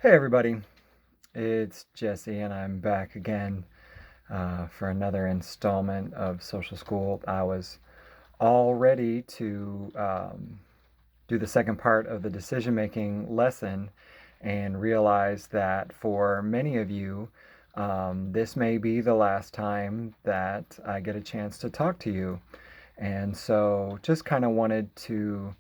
Hey everybody, it's Jesse, and I'm back again for another installment of Social School. I was all ready to do the second part of the decision making lesson and realize that for many of you, this may be the last time that I get a chance to talk to you. And so just kind of wanted to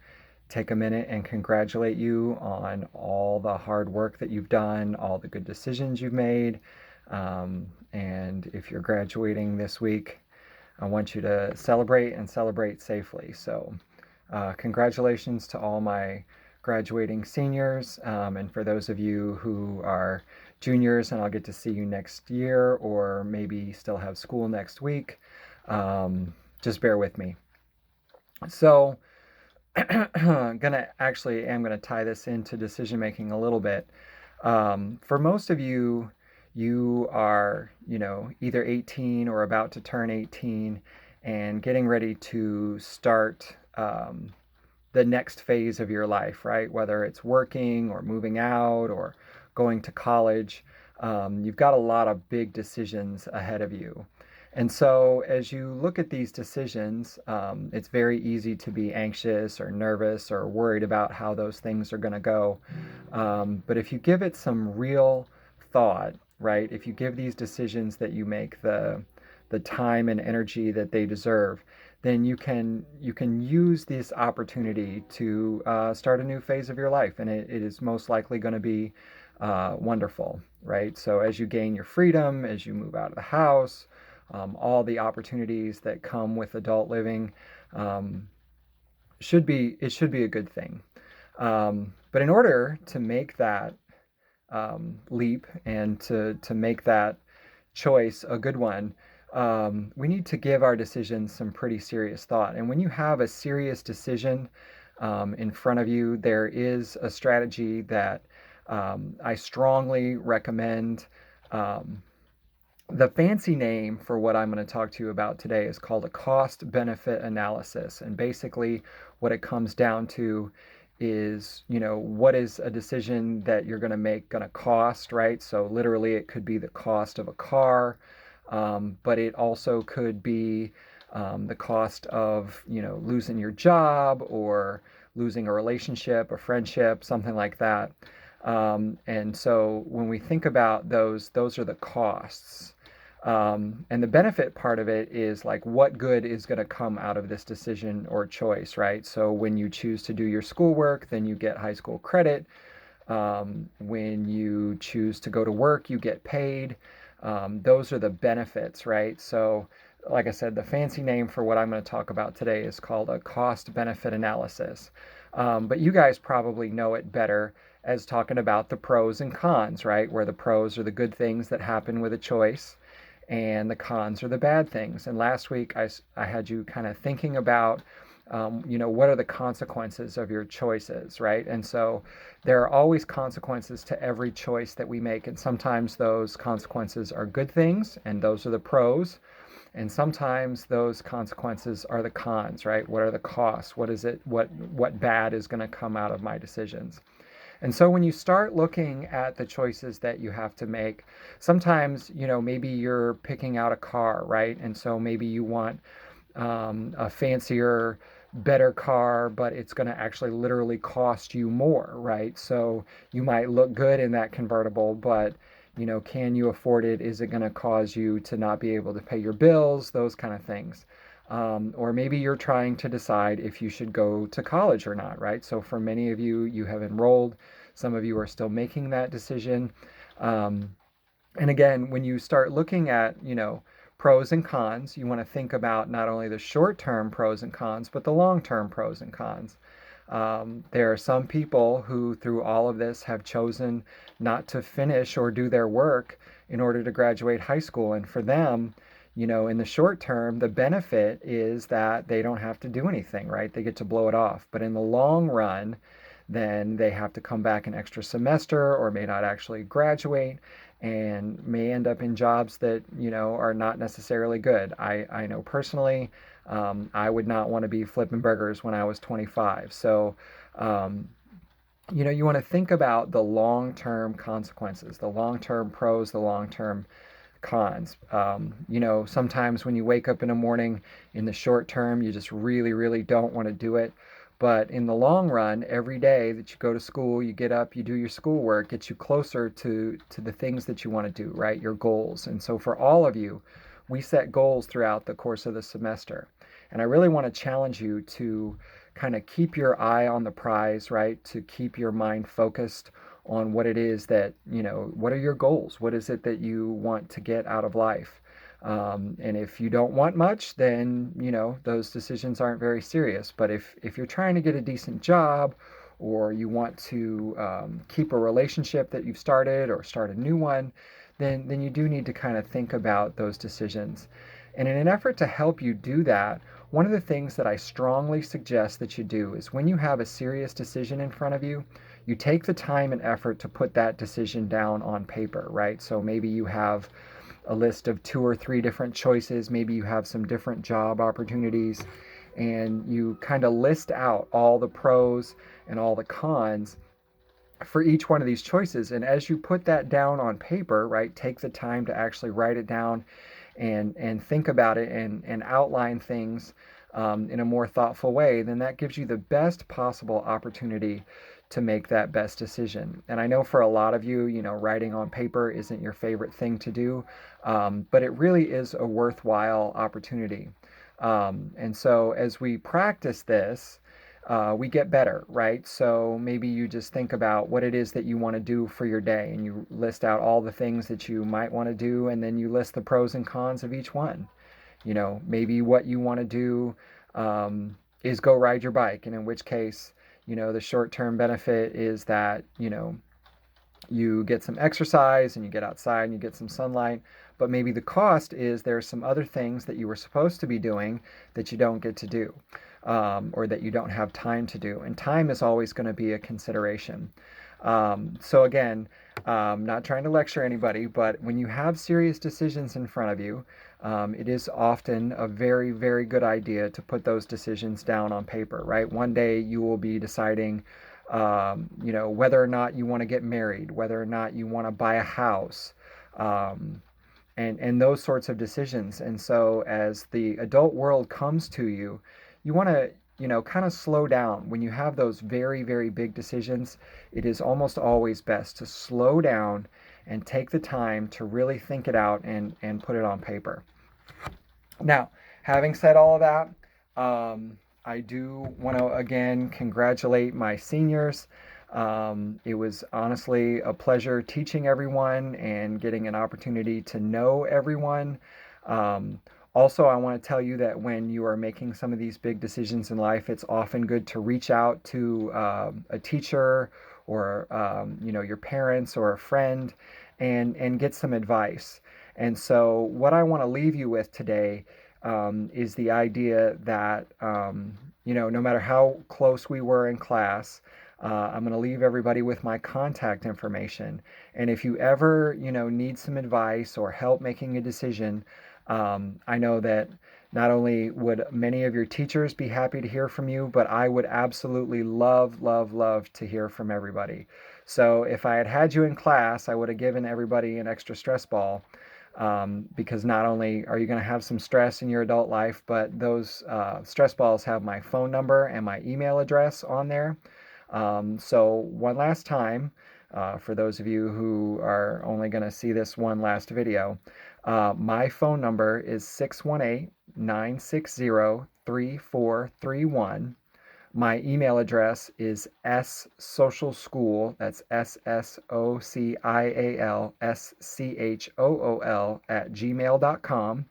take a minute and congratulate you on all the hard work that you've done, all the good decisions you've made. And if you're graduating this week, I want you to celebrate and celebrate safely. So, congratulations to all my graduating seniors. And for those of you who are juniors and I'll get to see you next year or maybe still have school next week, just bear with me. So, am gonna tie this into decision making a little bit. For most of you, you are either 18 or about to turn 18 and getting ready to start the next phase of your life, right? Whether it's working or moving out or going to college, you've got a lot of big decisions ahead of you. And so, as you look at these decisions, it's very easy to be anxious or nervous or worried about how those things are going to go. But if you give it some real thought, right? If you give these decisions that you make the time and energy that they deserve, then you can use this opportunity to start a new phase of your life, and it is most likely going to be wonderful, right? So as you gain your freedom, as you move out of the house, all the opportunities that come with adult living, um, should be a good thing. But in order to make that leap and to make that choice a good one, we need to give our decisions some pretty serious thought. And when you have a serious decision in front of you, there is a strategy that I strongly recommend. Um, the fancy name for what I'm going to talk to you about today is called a cost benefit analysis. And basically, what it comes down to is, what is a decision that you're going to make going to cost, right? So, literally, it could be the cost of a car, but it also could be the cost of, losing your job or losing a relationship, a friendship, something like that. And so, when we think about those are the costs. And the benefit part of it is like what good is going to come out of this decision or choice, right? So when you choose to do your schoolwork, then you get high school credit. When you choose to go to work, you get paid. Those are the benefits, right? So, like I said, the fancy name for what I'm going to talk about today is called a cost benefit analysis. But you guys probably know it better as talking about the pros and cons, right? Where the pros are the good things that happen with a choice and the cons are the bad things. And last week I had you kind of thinking about, what are the consequences of your choices, right? And so there are always consequences to every choice that we make. And sometimes those consequences are good things, and those are the pros. And sometimes those consequences are the cons, right? What are the costs? What is it? What bad is going to come out of my decisions? And so when you start looking at the choices that you have to make, sometimes, maybe you're picking out a car, right? And so maybe you want a fancier, better car, but it's going to actually literally cost you more, right? So you might look good in that convertible, but can you afford it? Is it going to cause you to not be able to pay your bills? Those kind of things. Or maybe you're trying to decide if you should go to college or not, right? So for many of you, you have enrolled. Some of you are still making that decision. Um, and again, when you start looking at, pros and cons, you want to think about not only the short term pros and cons, but the long term pros and cons. There are some people who, through all of this, have chosen not to finish or do their work in order to graduate high school. And for them, in the short term, the benefit is that they don't have to do anything, right? They get to blow it off. But in the long run, then they have to come back an extra semester or may not actually graduate and may end up in jobs that are not necessarily good. I know personally, I would not want to be flipping burgers when I was 25. So um, you want to think about the long-term consequences, the long-term pros, the long-term cons. Sometimes when you wake up in the morning, in the short term, you just really, really don't want to do it. But in the long run, every day that you go to school, you get up, you do your schoolwork, gets you closer to the things that you want to do, right? Your goals. And so for all of you, we set goals throughout the course of the semester. And I really want to challenge you to kind of keep your eye on the prize, right? To keep your mind focused on what it is that, what are your goals? What is it that you want to get out of life? And if you don't want much, then, those decisions aren't very serious. But if you're trying to get a decent job, or you want to keep a relationship that you've started or start a new one, then you do need to kind of think about those decisions. And in an effort to help you do that, one of the things that I strongly suggest that you do is when you have a serious decision in front of you, you take the time and effort to put that decision down on paper, right? So maybe you have a list of 2 or 3 different choices, maybe you have some different job opportunities, and you kind of list out all the pros and all the cons for each one of these choices. And as you put that down on paper, right, take the time to actually write it down and think about it and outline things in a more thoughtful way, then that gives you the best possible opportunity to make that best decision. And I know for a lot of you, writing on paper isn't your favorite thing to do, but it really is a worthwhile opportunity. And so as we practice this, we get better, right? So maybe you just think about what it is that you want to do for your day, and you list out all the things that you might want to do, and then you list the pros and cons of each one. Maybe what you want to do is go ride your bike, and in which case, the short term benefit is that, you get some exercise and you get outside and you get some sunlight. But maybe the cost is there's some other things that you were supposed to be doing that you don't get to do, or that you don't have time to do. And time is always going to be a consideration. So again, not trying to lecture anybody, but when you have serious decisions in front of you, it is often a very, very good idea to put those decisions down on paper, right? One day you will be deciding, whether or not you want to get married, whether or not you want to buy a house, and those sorts of decisions. And so as the adult world comes to you, you want to, kind of slow down. When you have those very, very big decisions, it is almost always best to slow down and take the time to really think it out and put it on paper. Now, having said all of that, I do want to again congratulate my seniors. It was honestly a pleasure teaching everyone and getting an opportunity to know everyone. Um, Also, I want to tell you that when you are making some of these big decisions in life, it's often good to reach out to a teacher, or your parents or a friend, and get some advice. And so, what I want to leave you with today is the idea that no matter how close we were in class, I'm going to leave everybody with my contact information. And if you ever, need some advice or help making a decision, I know that not only would many of your teachers be happy to hear from you, but I would absolutely love, love, love to hear from everybody. So if I had had you in class, I would have given everybody an extra stress ball, because not only are you going to have some stress in your adult life, but those stress balls have my phone number and my email address on there. So one last time, for those of you who are only going to see this one last video, my phone number is 618-960-3431. My email address is ssocialschool, that's SSOCIALSCHOOL @gmail.com.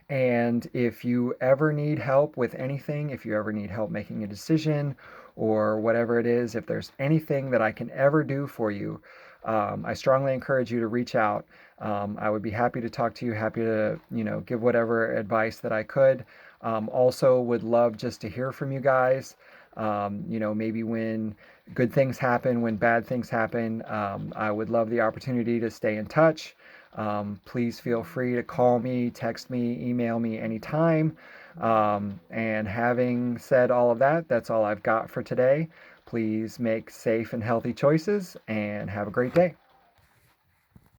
And if you ever need help with anything, if you ever need help making a decision or whatever it is, if there's anything that I can ever do for you, I strongly encourage you to reach out. I would be happy to talk to you, happy to, give whatever advice that I could. Also, would love just to hear from you guys. Maybe when good things happen, when bad things happen, I would love the opportunity to stay in touch. Please feel free to call me, text me, email me anytime. And having said all of that, that's all I've got for today. Please please make safe and healthy choices and have a great day.